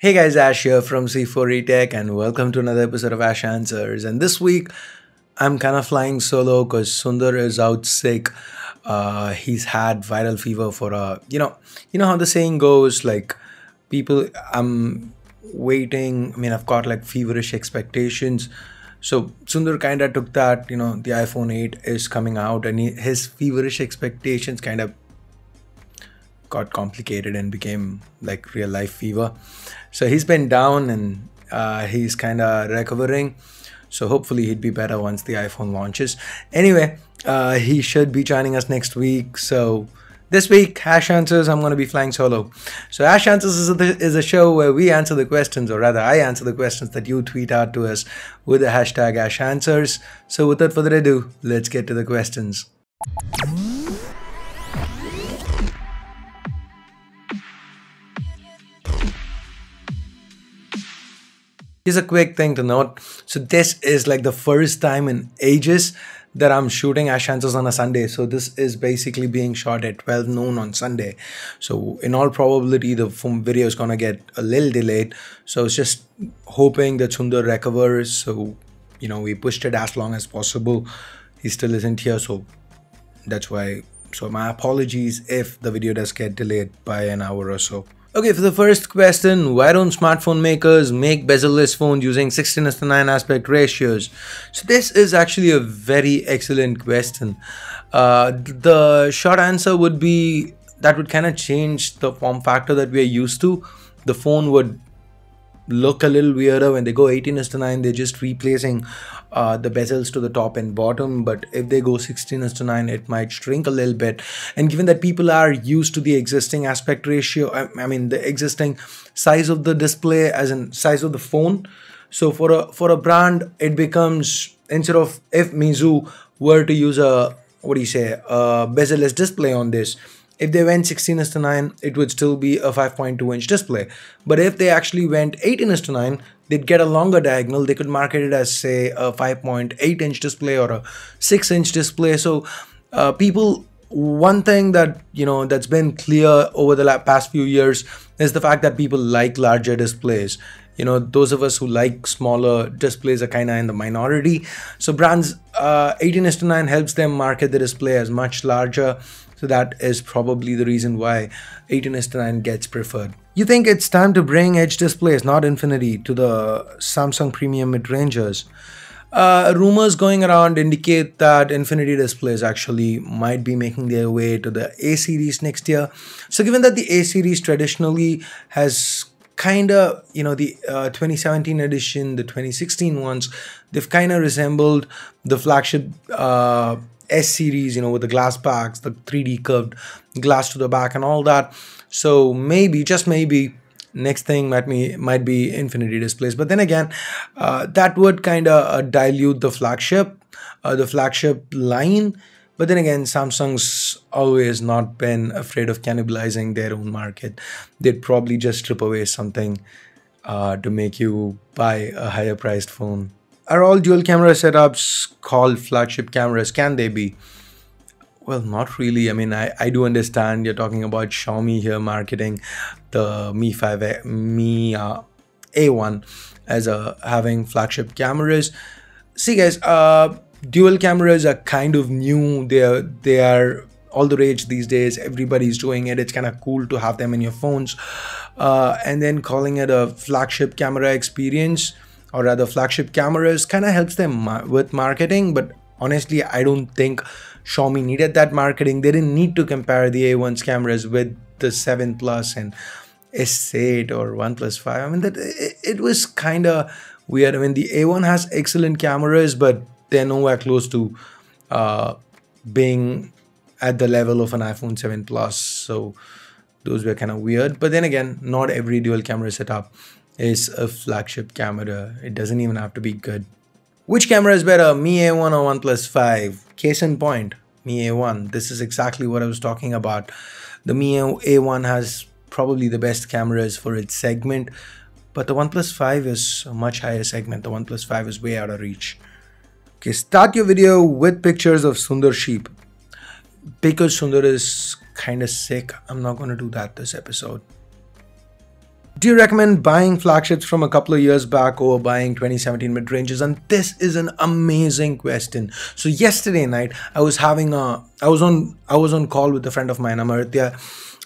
Hey guys, Ash here from C4E Tech and welcome to another episode of Ash Answers. And this week, I'm kind of flying solo because Sundar is out sick. He's had viral fever for you know how the saying goes, like people, I'm waiting. I mean, I've got like feverish expectations. So Sundar kind of took that, the iPhone 8 is coming out and his feverish expectations kind of got complicated and became like real life fever. So he's been down and he's kind of recovering. So hopefully he'd be better once the iPhone launches. Anyway, he should be joining us next week. So this week, Ash Answers, I'm going to be flying solo. So Ash Answers is a show where we answer the questions, or rather I answer the questions that you tweet out to us with the hashtag Ash Answers. So without further ado, let's get to the questions. Here's a quick thing to note. So this is like the first time in ages that I'm shooting Ash Answers on a Sunday. So this is basically being shot at 12 noon on Sunday. So in all probability, the video is going to get a little delayed. So I was just hoping that Sundar recovers. So, we pushed it as long as possible. He still isn't here. So that's why. So my apologies if the video does get delayed by an hour or so. Okay, for the first question, why don't smartphone makers make bezel-less phones using 16:9 aspect ratios? So this is actually a very excellent question. The short answer would be that would kind of change the form factor that we are used to. The phone would look a little weirder when they go 18:9. They're just replacing the bezels to the top and bottom, but if they go 16:9, it might shrink a little bit. And given that people are used to the existing aspect ratio, I mean the existing size of the display as in size of the phone, so for a brand it becomes, instead of, if Mizu were to use a bezel-less display on this, if they went 16:9, it would still be a 5.2-inch display. But if they actually went 18:9, they'd get a longer diagonal. They could market it as, say, a 5.8-inch display or a 6-inch display. So one thing that, that's been clear over the past few years is the fact that people like larger displays. Those of us who like smaller displays are kind of in the minority. So brands, 18:9 helps them market the display as much larger. So that is probably the reason why 18:9 gets preferred. You think it's time to bring edge displays, not infinity, to the Samsung premium mid-rangers? Rumors going around indicate that infinity displays actually might be making their way to the A series next year. So given that the A series traditionally has kind of, the 2017 edition, the 2016 ones, they've kind of resembled the flagship S series, with the glass backs, the 3D curved glass to the back and all that. So maybe, just maybe, next thing might be infinity displays. But then again, that would kind of dilute the flagship line. But then again, Samsung's always not been afraid of cannibalizing their own market. They'd probably just strip away something to make you buy a higher priced phone. Are all dual camera setups called flagship cameras? Can they be? Well, not really. I mean, I do understand you're talking about Xiaomi here marketing the Mi A1 as having flagship cameras. See guys, dual cameras are kind of new. They are all the rage these days. Everybody's doing it. It's kind of cool to have them in your phones. And then calling it a flagship camera experience, or rather flagship cameras, kind of helps them with marketing. But honestly, I don't think Xiaomi needed that marketing. They didn't need to compare the A1's cameras with the 7 Plus and S8 or OnePlus 5. I mean, it was kind of weird. I mean, the A1 has excellent cameras, but they're nowhere close to being at the level of an iPhone 7 Plus. So those were kind of weird. But then again, not every dual camera setup is a flagship camera. It doesn't even have to be good. Which camera is better, Mi A1 or OnePlus 5? Case in point, Mi A1. This is exactly what I was talking about. The Mi A1 has probably the best cameras for its segment, but the OnePlus 5 is a much higher segment. The OnePlus 5 is way out of reach. Okay, start your video with pictures of Sundar sheep. Because Sundar is kind of sick, I'm not going to do that this episode. Do you recommend buying flagships from a couple of years back or buying 2017 mid-ranges? And this is an amazing question. So yesterday night I was on call with a friend of mine, Amartya,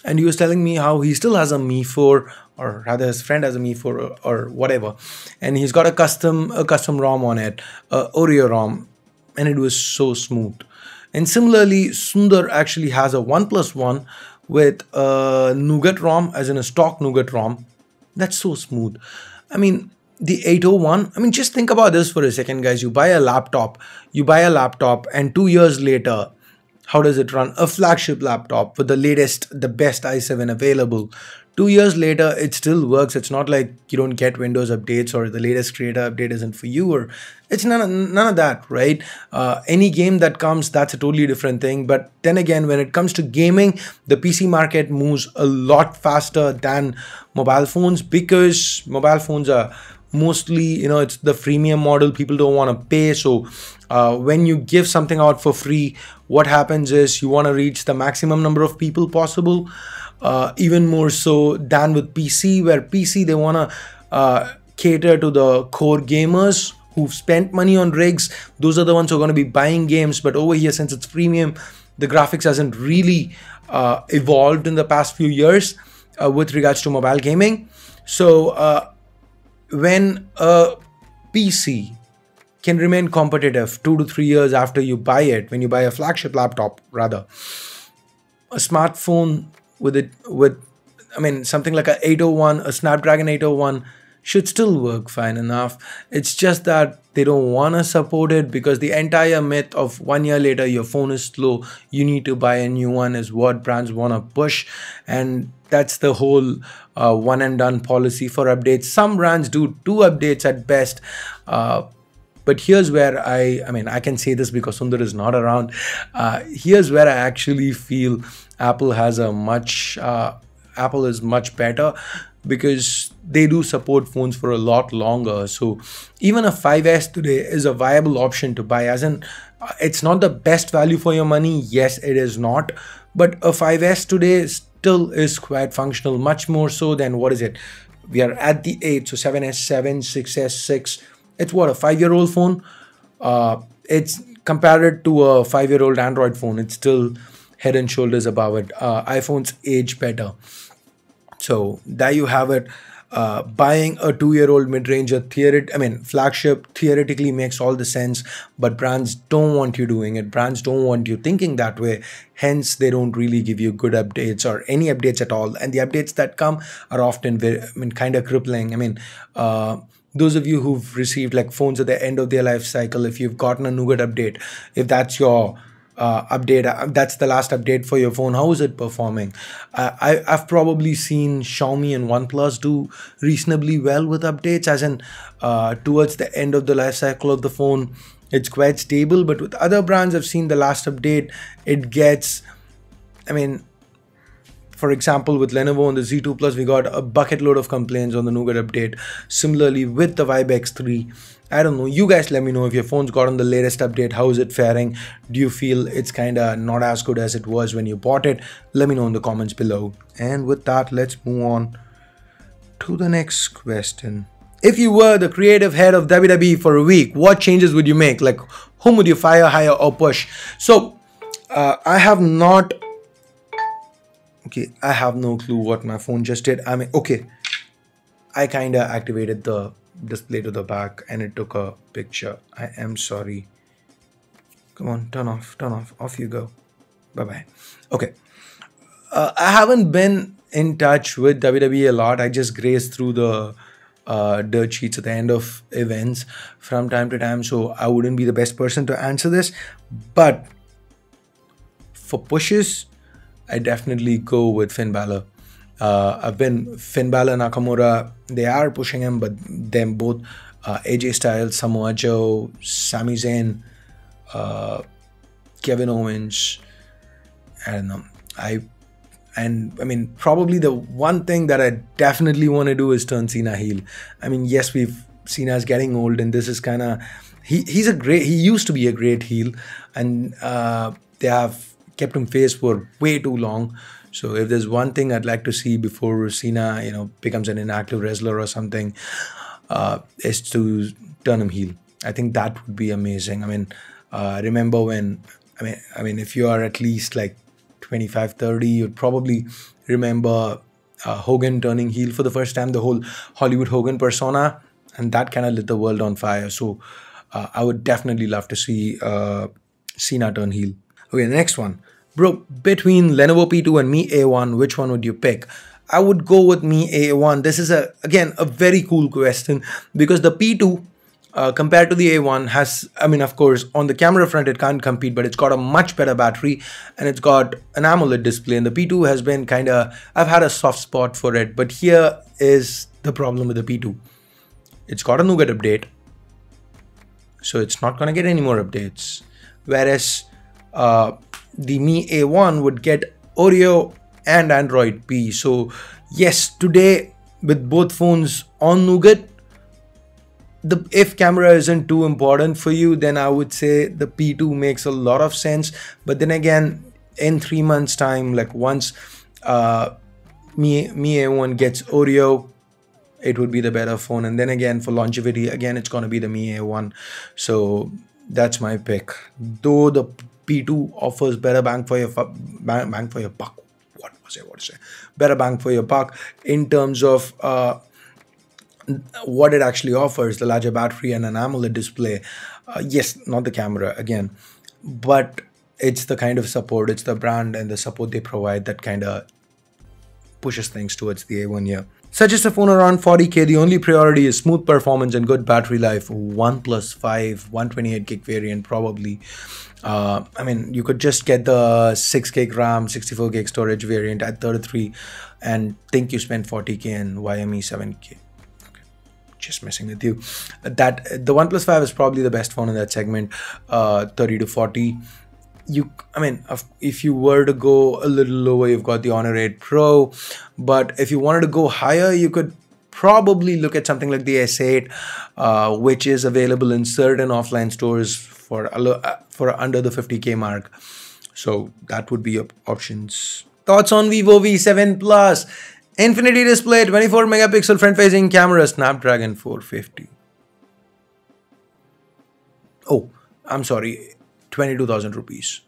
and he was telling me how he still has a Mi 4, or rather his friend has a Mi 4 or whatever, and he's got a custom ROM on it, Oreo ROM, and it was so smooth. And similarly, Sundar actually has a OnePlus One with a Nougat ROM, as in a stock Nougat ROM. That's so smooth. I mean, the 801, I mean, just think about this for a second, guys. You buy a laptop, and 2 years later, how does it run? A flagship laptop with the best i7 available. 2 years later, it still works. It's not like you don't get Windows updates or the latest creator update isn't for you, or it's none of that, right? Any game that comes, that's a totally different thing. But then again, when it comes to gaming, the PC market moves a lot faster than mobile phones, because mobile phones are mostly, it's the freemium model. People don't want to pay. So when you give something out for free, what happens is you want to reach the maximum number of people possible. Even more so than with PC, where PC, they want to cater to the core gamers who've spent money on rigs. Those are the ones who are going to be buying games. But over here, since it's premium, the graphics hasn't really evolved in the past few years with regards to mobile gaming. So when a PC can remain competitive 2 to 3 years after you buy it, when you buy a flagship laptop, rather, a smartphone with something like a 801, a Snapdragon 801 should still work fine enough. It's just that they don't want to support it, because the entire myth of 1 year later your phone is slow, you need to buy a new one, is what brands want to push. And that's the whole one and done policy for updates. Some brands do 2 updates at best. But here's where I can say this because Sundar is not around. Here's where I actually feel Apple is much better, because they do support phones for a lot longer. So even a 5S today is a viable option to buy, as in it's not the best value for your money. Yes, it is not. But a 5S today still is quite functional, much more so than, what is it? We are at the 8, so 7S 7, 6S 6. It's what, a 5-year-old phone? It's compared to a 5-year-old Android phone. It's still head and shoulders above it. iPhones age better. So there you have it. Buying a 2-year-old mid-ranger flagship theoretically makes all the sense, but brands don't want you doing it. Brands don't want you thinking that way. Hence, they don't really give you good updates or any updates at all. And the updates that come are often kind of crippling. Those of you who've received like phones at the end of their life cycle, if you've gotten a Nougat update, if that's your update, that's the last update for your phone, how is it performing? I've probably seen Xiaomi and OnePlus do reasonably well with updates, as in towards the end of the life cycle of the phone, it's quite stable. But with other brands, I've seen the last update, it gets, for example, with Lenovo on the Z2 Plus, we got a bucket load of complaints on the Nougat update. Similarly, with the Vibe X3, I don't know. You guys let me know if your phone's gotten the latest update. How is it faring? Do you feel it's kind of not as good as it was when you bought it? Let me know in the comments below. And with that, let's move on to the next question. If you were the creative head of WWE for a week, what changes would you make? Like, whom would you fire, hire, or push? So, I have no clue what my phone just did. I kind of activated the display to the back and it took a picture. I am sorry. Come on, turn off you go. Bye-bye. Okay. I haven't been in touch with WWE a lot. I just graze through the dirt sheets at the end of events from time to time, so I wouldn't be the best person to answer this. But for pushes, I definitely go with Finn Balor. Finn Balor, Nakamura, they are pushing him, but them both, AJ Styles, Samoa Joe, Sami Zayn, Kevin Owens, I don't know. Probably the one thing that I definitely want to do is turn Cena heel. Yes, Cena's getting old, and this is kind of, he used to be a great heel, and they have kept him face for way too long. So if there's one thing I'd like to see before Cena, becomes an inactive wrestler or something, is to turn him heel. I think that would be amazing. I mean, remember when, if you are at least like 25, 30, you'd probably remember Hogan turning heel for the first time, the whole Hollywood Hogan persona, and that kind of lit the world on fire. So I would definitely love to see Cena turn heel. Okay, the next one. Bro, between Lenovo P2 and Mi A1, which one would you pick? I would go with Mi A1. This is, again, a very cool question, because the P2, compared to the A1, has, of course, on the camera front, it can't compete, but it's got a much better battery, and it's got an AMOLED display. And the P2 has been I've had a soft spot for it, but here is the problem with the P2. It's got a Nougat update, so it's not going to get any more updates. Whereas the Mi A1 would get Oreo and Android P. So yes, today with both phones on Nougat, if camera isn't too important for you, then I would say the P2 makes a lot of sense. But then again, in 3 months time, like once Mi A1 gets Oreo, it would be the better phone. And then again, for longevity, again, it's going to be the Mi A1. So that's my pick. Though the P2 offers better bang for your buck. What was it? Better bang for your buck in terms of what it actually offers, the larger battery and an AMOLED display. Yes, not the camera again, but it's the kind of support, it's the brand and the support they provide that kind of pushes things towards the A1 here. Suggest a phone around 40k. The only priority is smooth performance and good battery life. OnePlus 5, 128GB variant probably. You could just get the 6GB RAM, 64GB storage variant at 33 and think you spent 40k and YME 7k. Okay, just messing with you. The OnePlus 5 is probably the best phone in that segment, 30 to 40. If you were to go a little lower, you've got the Honor 8 Pro, but if you wanted to go higher, you could probably look at something like the S8, which is available in certain offline stores for under the 50k mark. So that would be your options. Thoughts on Vivo V7 Plus? Infinity display, 24 megapixel front-facing camera, Snapdragon 450. Oh, I'm sorry. 22,000 rupees.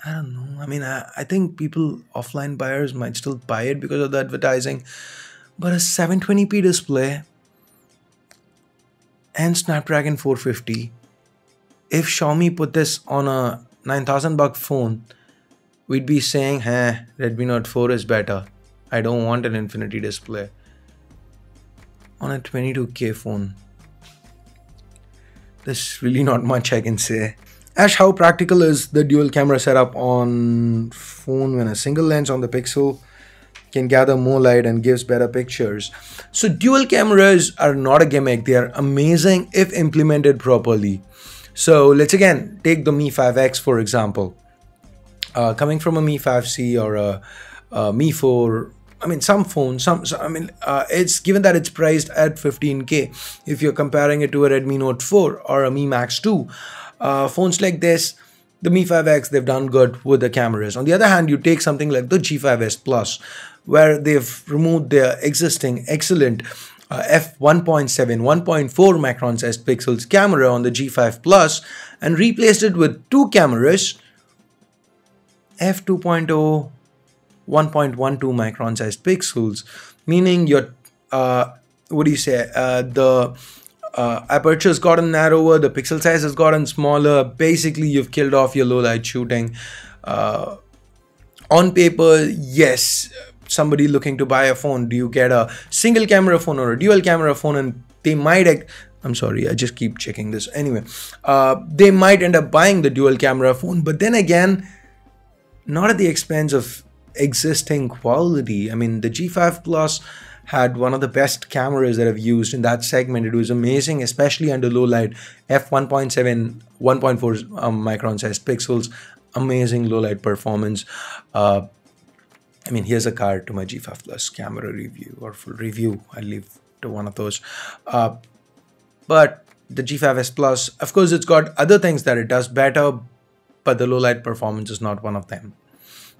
I don't know. I think offline buyers might still buy it because of the advertising. But a 720p display and Snapdragon 450. If Xiaomi put this on a 9,000 buck phone, we'd be saying, Redmi Note 4 is better. I don't want an infinity display. On a 22k phone. There's really not much I can say. Ash, how practical is the dual camera setup on phone when a single lens on the Pixel can gather more light and gives better pictures? So dual cameras are not a gimmick. They are amazing if implemented properly. So let's again take the Mi 5X for example. Coming from a Mi 5C or a Mi 4, some phones, it's given that it's priced at 15k. If you're comparing it to a Redmi Note 4 or a Mi Max 2, phones like this, the Mi 5X, they've done good with the cameras. On the other hand, you take something like the G5S Plus, where they've removed their existing excellent f1.7, 1.4 micron sized pixels camera on the G5 Plus and replaced it with two cameras, f2.0, 1.12 micron sized pixels, meaning your the aperture's gotten narrower, the pixel size has gotten smaller. Basically, you've killed off your low light shooting. On paper, yes, somebody looking to buy a phone, do you get a single camera phone or a dual camera phone? And they might, I'm sorry, I just keep checking this. Anyway, they might end up buying the dual camera phone, but then again, not at the expense of existing quality. The G5 Plus had one of the best cameras that I've used in that segment. It was amazing, especially under low light, f1.7, 1.4 micron sized pixels, amazing low light performance. Here's a card to my G5 Plus camera review or full review. I'll leave to one of those. But the G5S Plus, of course, it's got other things that it does better, but the low light performance is not one of them.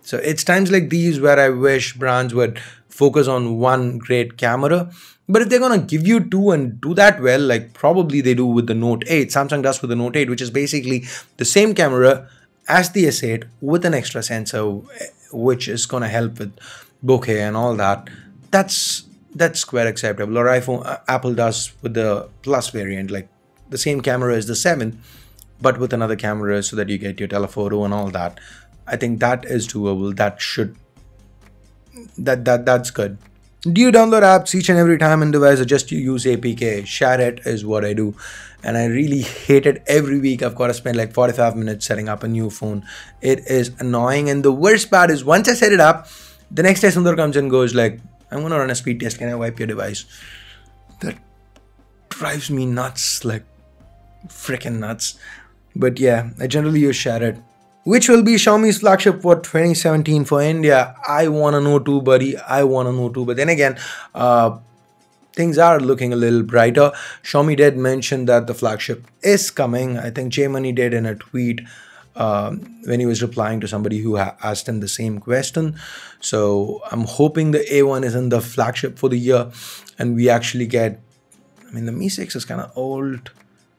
So it's times like these where I wish brands would focus on one great camera. But if they're gonna give you two and do that well, like probably they do with the Note 8, Samsung does with the Note 8, which is basically the same camera as the S8 with an extra sensor, which is gonna help with bokeh and all that. That's quite acceptable. Or Apple does with the Plus variant, like the same camera as the 7, but with another camera so that you get your telephoto and all that. I think that is doable. That's good. Do you download apps each and every time in device, or just you use APK? Share it is what I do, and I really hate it. Every week I've got to spend like 45 minutes setting up a new phone. It is annoying, and the worst part is once I set it up, the next day Sundar comes and goes like, I'm gonna run a speed test, can I wipe your device? That drives me nuts, like freaking nuts. But yeah, I generally use Share It. Which will be Xiaomi's flagship for 2017 for India? I want to know too, buddy. I want to know too. But then again, things are looking a little brighter. Xiaomi did mention that the flagship is coming. I think Gemini did in a tweet when he was replying to somebody who asked him the same question. So I'm hoping the A1 is in the flagship for the year, and we actually get, I mean, the Mi 6 is kind of old.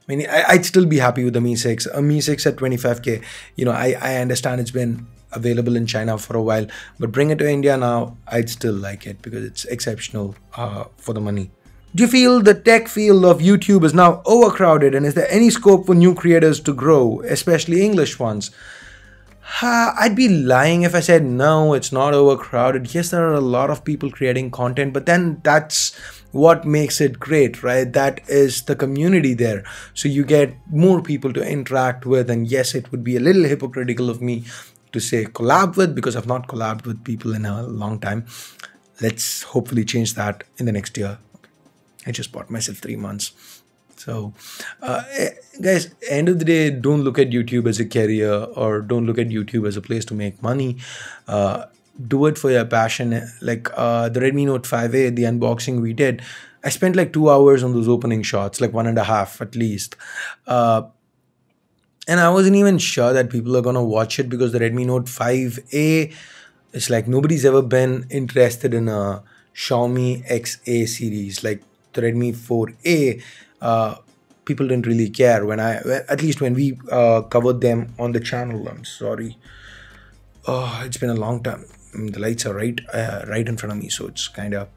I mean, I'd still be happy with the Mi 6. A Mi 6 at 25k, you know, I understand it's been available in China for a while, but bring it to India now, I'd still like it because it's exceptional for the money. Do you feel the tech field of YouTube is now overcrowded, and is there any scope for new creators to grow, especially English ones? I'd be lying if I said no, it's not overcrowded. Yes, there are a lot of people creating content, but then that's what makes it great, right? That is the community there. So you get more people to interact with, and yes, it would be a little hypocritical of me to say collab with, because I've not collabed with people in a long time. Let's hopefully change that in the next year. I just bought myself 3 months. So guys, end of the day, don't look at YouTube as a career, or don't look at YouTube as a place to make money. Do it for your passion. Like the Redmi Note 5A, the unboxing we did, I spent like 2 hours on those opening shots, like 1.5 at least. And I wasn't even sure that people are gonna watch it, because the Redmi Note 5A, it's like nobody's ever been interested in a Xiaomi XA series. Like the Redmi 4A, people didn't really care at least when we covered them on the channel. I'm sorry. Oh, it's been a long time. I mean, the lights are right in front of me, so it's kind of,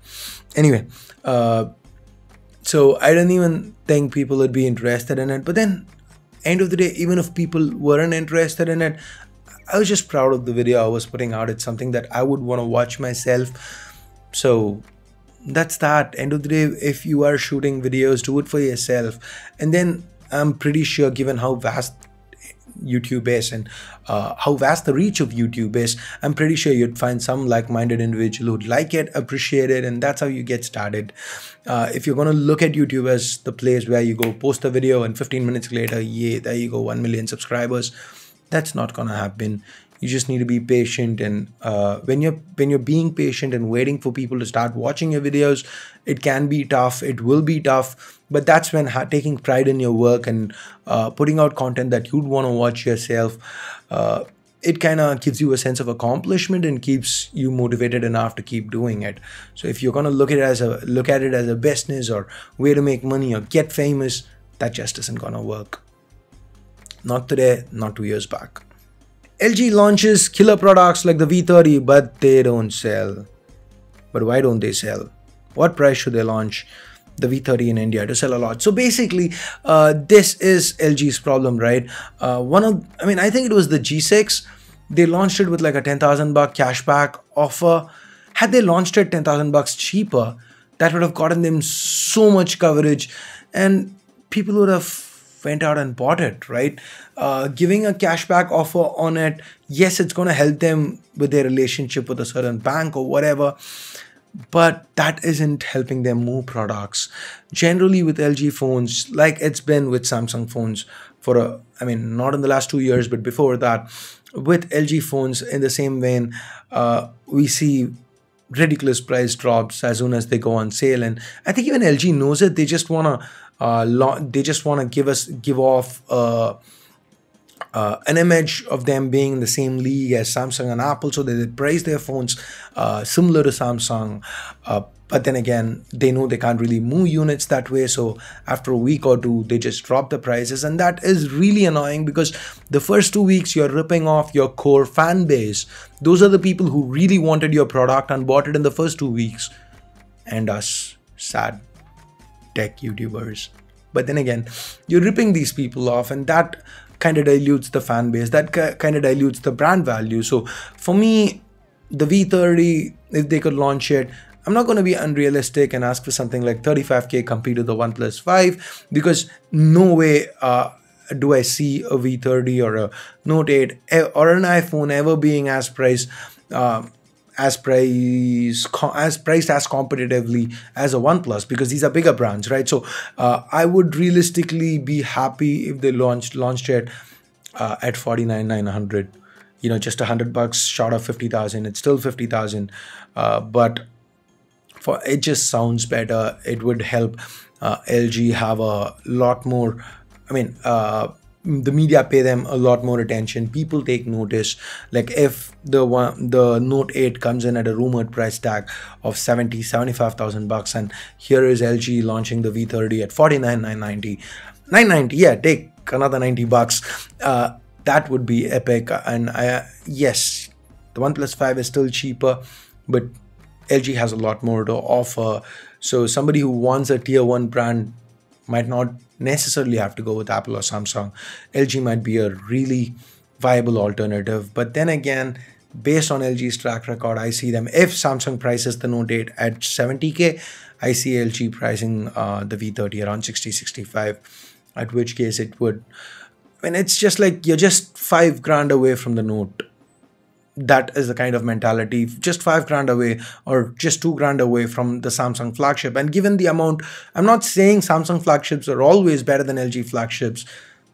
anyway. So I don't even think people would be interested in it. But then, end of the day, even if people weren't interested in it, I was just proud of the video I was putting out. It's something that I would want to watch myself. So that's that. End of the day, if you are shooting videos, do it for yourself. And then I'm pretty sure, given how vast YouTube is and how vast the reach of YouTube is, I'm pretty sure you'd find some like-minded individual who'd like it, appreciate it, and that's how you get started. If you're going to look at YouTube as the place where you go post a video and 15 minutes later, yay, there you go, 1 million subscribers, that's not going to happen. You just need to be patient, and when you're being patient and waiting for people to start watching your videos, it can be tough. It will be tough, but that's when taking pride in your work and putting out content that you'd want to watch yourself, it kind of gives you a sense of accomplishment and keeps you motivated enough to keep doing it. So if you're gonna look at it as a business or way to make money or get famous, that just isn't gonna work. Not today, not 2 years back. LG launches killer products like the V30, but they don't sell. But why don't they sell? What price should they launch the V30 in India to sell a lot? So basically, this is LG's problem, right? I think it was the G6. They launched it with like a 10,000 buck cashback offer. Had they launched it 10,000 bucks cheaper, that would have gotten them so much coverage, and people would have went out and bought it, right? Giving a cashback offer on it, yes, it's going to help them with their relationship with a certain bank or whatever, but that isn't helping them move products. Generally with LG phones, like it's been with Samsung phones not in the last 2 years, but before that, with LG phones in the same vein, we see ridiculous price drops as soon as they go on sale, and I think even LG knows it. They just want to give off an image of them being in the same league as Samsung and Apple, so they price their phones similar to Samsung. But then again, they know they can't really move units that way, so after a week or two, they just drop the prices, and that is really annoying because the first 2 weeks you're ripping off your core fan base. Those are the people who really wanted your product and bought it in the first 2 weeks, and us sad tech YouTubers. But then again, you're ripping these people off, and that kind of dilutes the fan base, that kind of dilutes the brand value. So for me, the V30, if they could launch it, I'm not going to be unrealistic and ask for something like 35k compared to the OnePlus 5, because no way do I see a V30 or a Note 8 or an iPhone ever being as priced as competitively as a OnePlus, because these are bigger brands, right? So I would realistically be happy if they launched it at 49,900. You know, just $100 short of 50,000. It's still 50,000, but for it just sounds better. It would help LG have a lot more. I mean, the media pay them a lot more attention. People take notice. Like if the Note 8 comes in at a rumored price tag of 75,000 bucks, and here is LG launching the V30 at 49,990. Yeah, take another 90 bucks. That would be epic. And yes, the OnePlus 5 is still cheaper, but LG has a lot more to offer. So somebody who wants a tier 1 brand might not necessarily have to go with Apple or Samsung. LG might be a really viable alternative. But then again, based on LG's track record, I see them, if Samsung prices the Note 8 at 70k, I see LG pricing the V30 around 60-65, at which case it would, I mean, it's just like you're just $5 grand away from the Note. That is the kind of mentality, just $5 grand away or just $2 grand away from the Samsung flagship. And given the amount, I'm not saying Samsung flagships are always better than LG flagships.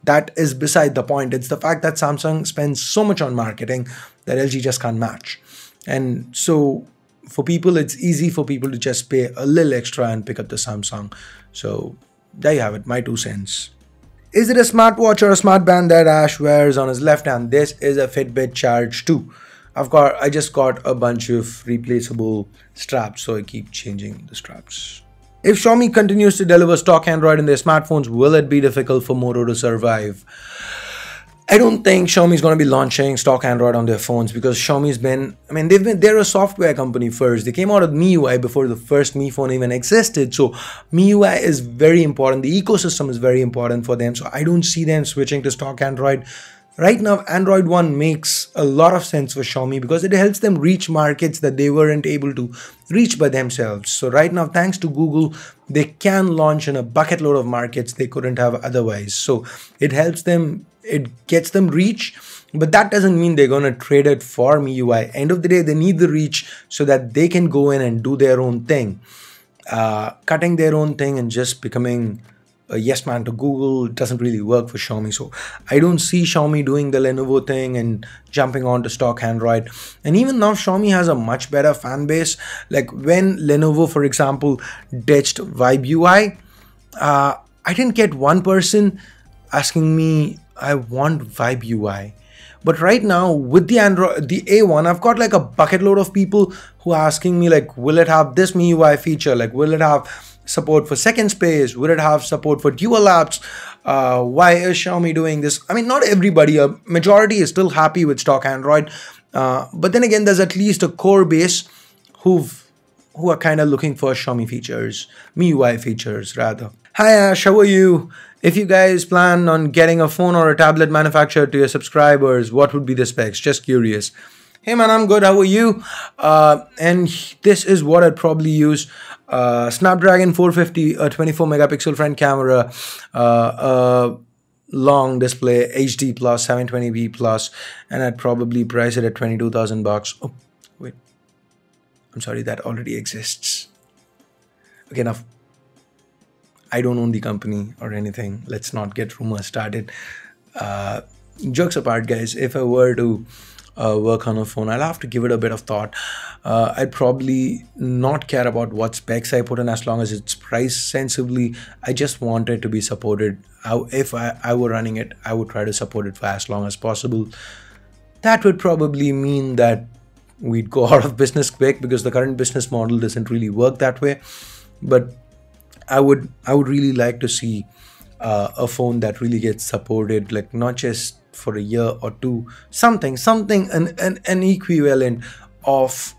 That is beside the point. It's the fact that Samsung spends so much on marketing that LG just can't match. And so for people, it's easy for people to just pay a little extra and pick up the Samsung. So there you have it, my 2 cents. Is it a smartwatch or a smart band that Ash wears on his left hand? This is a Fitbit Charge 2. I just got a bunch of replaceable straps, so I keep changing the straps. If Xiaomi continues to deliver stock Android in their smartphones, will it be difficult for Moto to survive? I don't think Xiaomi is going to be launching stock Android on their phones, because Xiaomi's been, I mean, they're a software company first. They came out with MIUI before the first Mi phone even existed. So MIUI is very important. The ecosystem is very important for them. So I don't see them switching to stock Android. Right now, Android One makes a lot of sense for Xiaomi because it helps them reach markets that they weren't able to reach by themselves. So right now, thanks to Google, they can launch in a bucket load of markets they couldn't have otherwise. So it helps them, it gets them reach, but that doesn't mean they're going to trade it for MIUI. End of the day, they need the reach so that they can go in and do their own thing. Cutting their own thing and just becoming a yes man to Google doesn't really work for Xiaomi. So I don't see Xiaomi doing the Lenovo thing and jumping on to stock Android. And even now, Xiaomi has a much better fan base. Like when Lenovo, for example, ditched Vibe UI, I didn't get one person asking me, I want Vibe UI. But right now with the Android, the A1, I've got like a bucket load of people who are asking me like, will it have this MIUI feature? Like, will it have support for second space? Will it have support for dual apps? Why is Xiaomi doing this? I mean, not everybody, a majority is still happy with stock Android. But then again, there's at least a core base who are kind of looking for Xiaomi features, MIUI features rather. Hi Ash, how are you? If you guys plan on getting a phone or a tablet manufactured to your subscribers, what would be the specs? Just curious. Hey man, I'm good. How are you? And this is what I'd probably use. Snapdragon 450, a 24 megapixel front camera, long display, HD plus, 720p plus, and I'd probably price it at 22,000 bucks. Oh, wait. I'm sorry, that already exists. Okay, enough. I don't own the company or anything. Let's not get rumors started. Jokes apart, guys, if I were to work on a phone. I'll have to give it a bit of thought. I'd probably not care about what specs I put in as long as it's priced sensibly. I just want it to be supported. If I were running it, I would try to support it for as long as possible. That would probably mean that we'd go out of business quick, because the current business model doesn't really work that way. But I would really like to see a phone that really gets supported, like not just for a year or two, something an equivalent of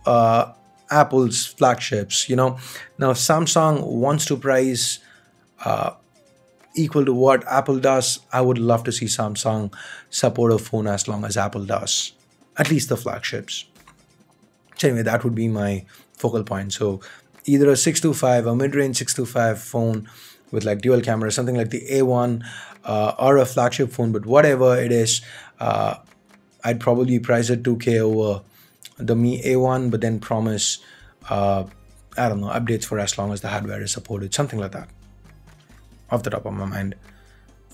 Apple's flagships. Now if Samsung wants to price equal to what Apple does, I would love to see Samsung support a phone as long as Apple does, at least the flagships. So anyway, that would be my focal point. So either a 625, a mid-range 625 phone with like dual camera, something like the A1, or a flagship phone, but whatever it is, I'd probably price it 2K over the Mi A1, but then promise, I don't know, updates for as long as the hardware is supported, something like that. Off the top of my mind,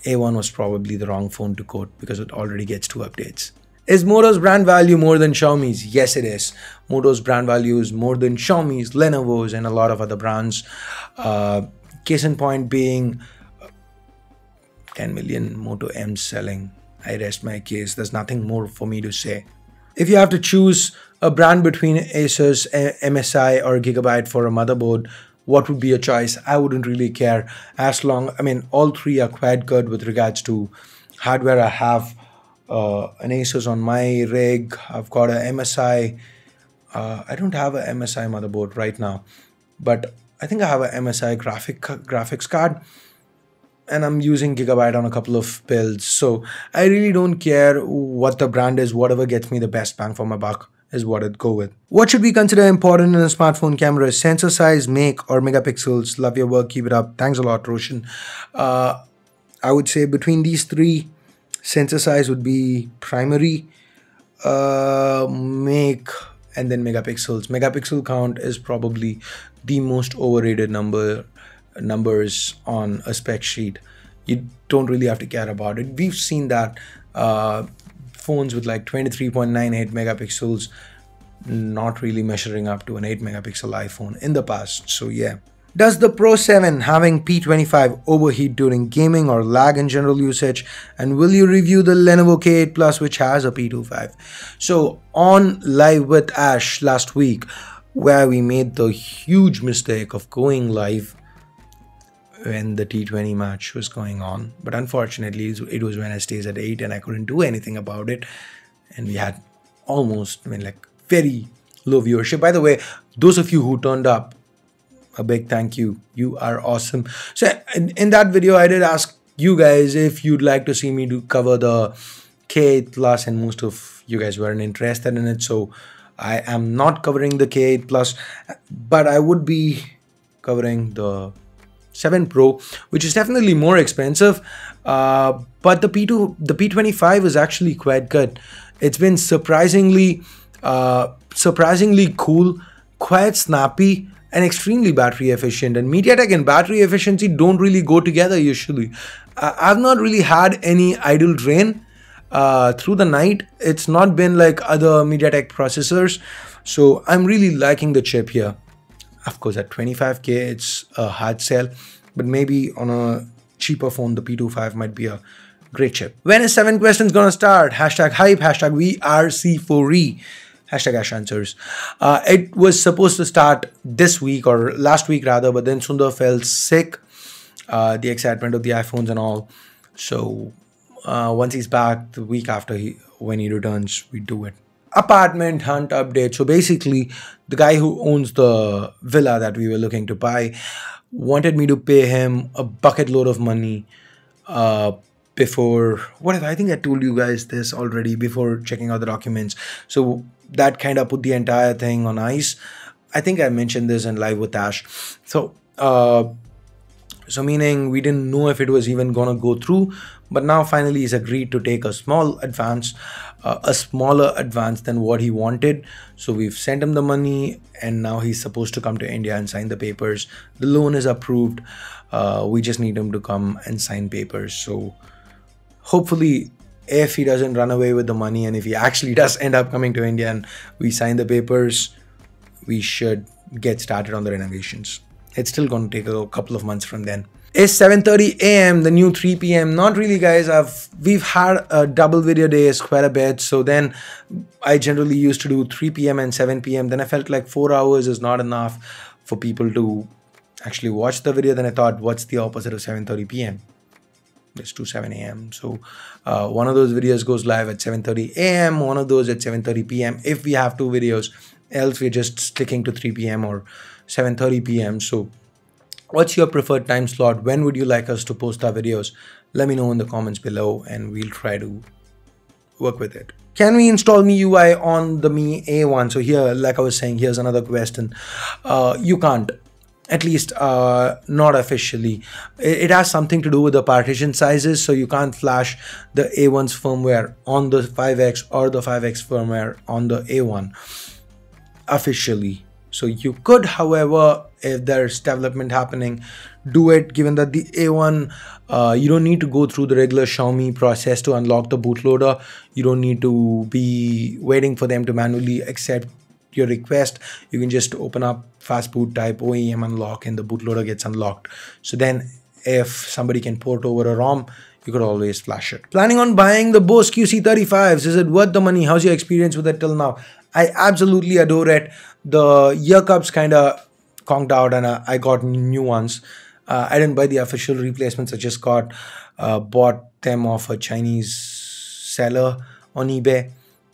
A1 was probably the wrong phone to quote because it already gets 2 updates. Is Moto's brand value more than Xiaomi's? Yes, it is. Moto's brand value is more than Xiaomi's, Lenovo's, and a lot of other brands. Case in point being 10 million Moto M's selling. I rest my case. There's nothing more for me to say. If you have to choose a brand between Asus, MSI, or Gigabyte for a motherboard, what would be your choice? I wouldn't really care, as long, I mean, all three are quite good with regards to hardware. I have an Asus on my rig. I've got a MSI. I don't have a MSI motherboard right now, but I think I have a MSI graphics card, and I'm using Gigabyte on a couple of builds. So I really don't care what the brand is. Whatever gets me the best bang for my buck is what I'd go with. What should we consider important in a smartphone camera? Sensor size, make, or megapixels? Love your work. Keep it up. Thanks a lot, Roshan. I would say between these three, sensor size would be primary, make, and then megapixels. Megapixel count is probably the most overrated numbers on a spec sheet. You don't really have to care about it. We've seen that phones with like 23.98 megapixels not really measuring up to an 8 megapixel iPhone in the past. So yeah. Does the Pro 7 having P25 overheat during gaming or lag in general usage? And will you review the Lenovo K8 Plus, which has a P25? So on Live with Ash last week, where we made the huge mistake of going live when the T20 match was going on, but unfortunately it was Wednesdays at 8 and I couldn't do anything about it, and we had almost, I mean, like very low viewership. By the way, those of you who turned up, a big thank you. You are awesome. So in that video, I did ask you guys if you'd like to see me to cover the K8 Plus, and most of you guys weren't interested in it. So I am not covering the K8 Plus, but I would be covering the 7 Pro, which is definitely more expensive. But the P25 is actually quite good. It's been surprisingly cool, quite snappy, and extremely battery efficient. And MediaTek and battery efficiency don't really go together usually. I've not really had any idle drain through the night. It's not been like other MediaTek processors. So I'm really liking the chip here. Of course, at 25K, it's a hard sell, but maybe on a cheaper phone, the P25 might be a great chip. When is 7 questions gonna start? Hashtag hype, hashtag VRC4E. Hashtag Ash Answers. It was supposed to start this week, or last week rather, but then Sundar fell sick. The excitement of the iPhones and all. So once he's back, the week after when he returns, we do it. Apartment hunt update. So basically, the guy who owns the villa that we were looking to buy wanted me to pay him a bucket load of money before, whatever, I think I told you guys this already, before checking out the documents. So that kind of put the entire thing on ice. I think I mentioned this in Live with Ash. So meaning we didn't know if it was even gonna go through, but now finally he's agreed to take a small advance, a smaller advance than what he wanted. So we've sent him the money, and now he's supposed to come to India and sign the papers. The loan is approved. We just need him to come and sign papers. So hopefully if he doesn't run away with the money, and if he actually does end up coming to India and we sign the papers, we should get started on the renovations. It's still going to take a couple of months from then. Is 7:30 a.m. the new 3 p.m.? Not really, guys. We've had a double video days quite a bit. So then I generally used to do 3 p.m. and 7 p.m. Then I felt like 4 hours is not enough for people to actually watch the video. Then I thought, what's the opposite of 7:30 p.m.? Let's do 7 a.m. So one of those videos goes live at 7:30 a.m. One of those at 7:30 p.m. if we have two videos. Else we're just sticking to 3 p.m. or 7:30 p.m. So what's your preferred time slot? When would you like us to post our videos? Let me know in the comments below and we'll try to work with it. Can we install MIUI on the Mi A1? So here, like I was saying, here's another question. You can't. At least not officially. It has something to do with the partition sizes, so you can't flash the A1's firmware on the 5X or the 5X firmware on the A1 officially. So you could, however, if there's development happening, do it, given that the A1, you don't need to go through the regular Xiaomi process to unlock the bootloader. You don't need to be waiting for them to manually accept your request. You can just open up fastboot type OEM unlock and the bootloader gets unlocked. So then if somebody can port over a ROM, you could always flash it. Planning on buying the Bose QC35s? Is it worth the money? How's your experience with it till now? I absolutely adore it. The ear cups kind of conked out and I got new ones. I didn't buy the official replacements. I just bought them off a Chinese seller on eBay.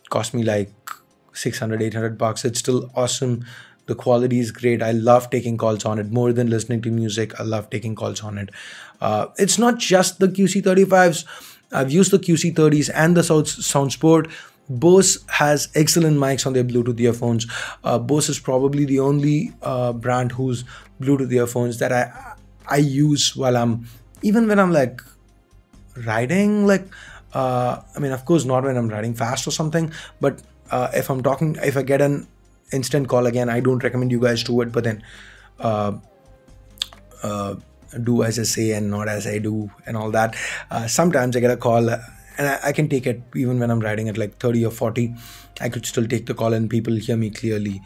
Cost me like 600, 800 bucks. It's still awesome. The quality is great. I love taking calls on it more than listening to music. I love taking calls on it. It's not just the QC35s. I've used the QC30s and the SoundSport. Bose has excellent mics on their Bluetooth earphones. Bose is probably the only brand whose Bluetooth earphones that I use while even when I'm like riding, like I mean, of course not when I'm riding fast or something, but if I get an instant call, again, I don't recommend you guys do it, but then do as I say and not as I do and all that. Sometimes I get a call and I can take it even when I'm riding at like 30 or 40. I could still take the call and people hear me clearly.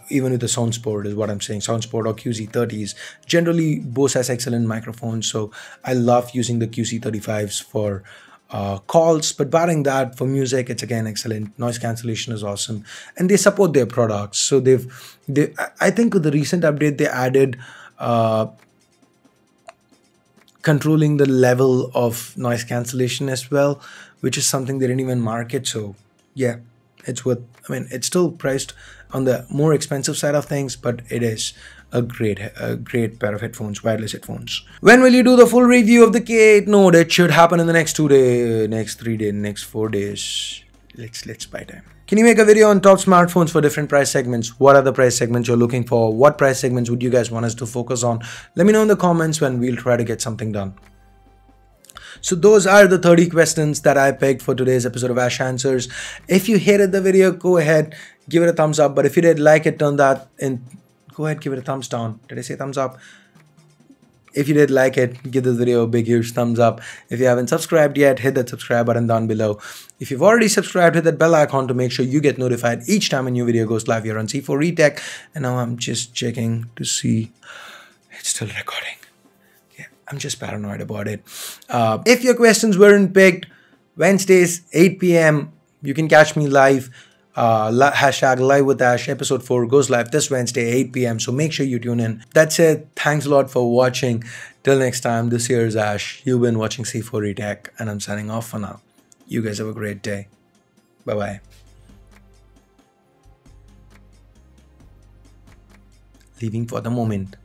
Even with the SoundSport is what I'm saying, SoundSport or QC30s. Generally, Bose has excellent microphones, so I love using the QC35s for calls, but barring that, for music, it's again excellent. Noise cancellation is awesome, and they support their products. So I think with the recent update, they added controlling the level of noise cancellation as well, which is something they didn't even market. So yeah, it's worth, I mean, it's still priced on the more expensive side of things, but it is a great pair of headphones, wireless headphones. When will you do the full review of the K8 Note? It should happen in the next 2 days, next 3 days, next 4 days. Let's buy time. Can you make a video on top smartphones for different price segments? What are the price segments you're looking for? What price segments would you guys want us to focus on? Let me know in the comments when we'll try to get something done. So those are the 30 questions that I picked for today's episode of Ash Answers. If you hated the video, go ahead, give it a thumbs up. But if you did like it, turn that in. Go ahead, give it a thumbs down. Did I say thumbs up? If you did like it, give this video a big huge thumbs up. If you haven't subscribed yet, hit that subscribe button down below. If you've already subscribed, hit that bell icon to make sure you get notified each time a new video goes live here on C4 Retech. And now I'm just checking to see it's still recording. Yeah, I'm just paranoid about it. If your questions weren't picked, Wednesdays 8 p.m. you can catch me live. Hashtag live with Ash episode 4 goes live this Wednesday 8 p.m. so make sure you tune in. That's it. Thanks a lot for watching. Till next time, this here is Ash. You've been watching C4 Retech and I'm signing off for now. You guys have a great day. Bye bye. Leaving for the moment.